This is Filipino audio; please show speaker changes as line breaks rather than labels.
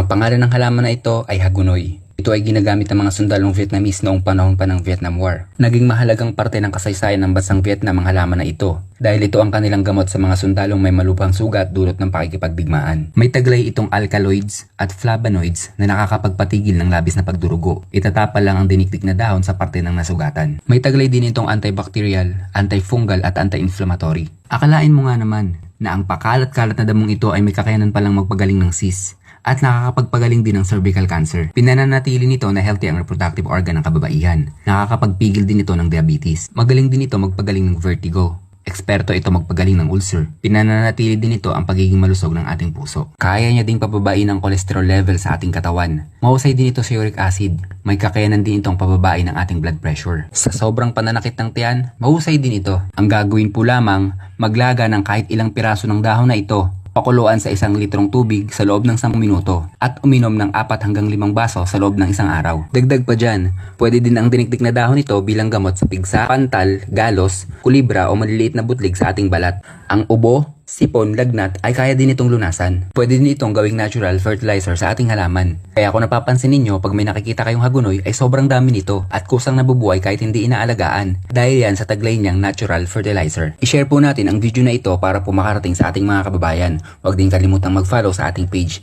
Ang pangalan ng halaman na ito ay hagunoy. Ito ay ginagamit ng mga sundalong Vietnamese noong panahon pa ng Vietnam War. Naging mahalagang parte ng kasaysayan ng bansang Vietnam ang halaman na ito dahil ito ang kanilang gamot sa mga sundalong may malubhang sugat dulot ng pakikipagdigmaan. May taglay itong alkaloids at flavonoids na nakakapagpatigil ng labis na pagdurugo. Itatapal lang ang dinikdik na dahon sa parte ng nasugatan. May taglay din itong antibacterial, antifungal at anti-inflammatory. Akalain mo nga naman na ang pakalat-kalat na damong ito ay may kakayanan palang magpagaling ng cyst at nakakapagpagaling din ng cervical cancer. Pinananatili nito na healthy ang reproductive organ ng kababaihan. Nakakapagpigil din ito ng diabetes. Magaling din ito magpagaling ng vertigo. Eksperto ito magpagaling ng ulcer. Pinananatili din ito ang pagiging malusog ng ating puso. Kaya niya ding pababain ang cholesterol level sa ating katawan. Mahusay din ito sa uric acid. May kakayanan din itong pababain ng ating blood pressure. Sa sobrang pananakit ng tiyan, mahusay din ito. Ang gagawin po lamang, maglaga ng kahit ilang piraso ng dahon na ito, pakuluan sa 1 litrong tubig sa loob ng 10 minuto at uminom ng 4 hanggang 5 baso sa loob ng 1 araw. Dagdag pa dyan, pwede din ang dinikdik na dahon nito bilang gamot sa pigsa, pantal, galos, kulibra o maliliit na butlig sa ating balat. Ang ubo, sipon, lagnat ay kaya din itong lunasan. Pwede din itong gawing natural fertilizer sa ating halaman. Kaya kung napapansin ninyo pag may nakikita kayong hagunoy ay sobrang dami nito at kusang nabubuhay kahit hindi inaalagaan dahil yan sa taglay niyang natural fertilizer. I-share po natin ang video na ito para po makarating sa ating mga kababayan. Huwag din kalimutang mag-follow sa ating page.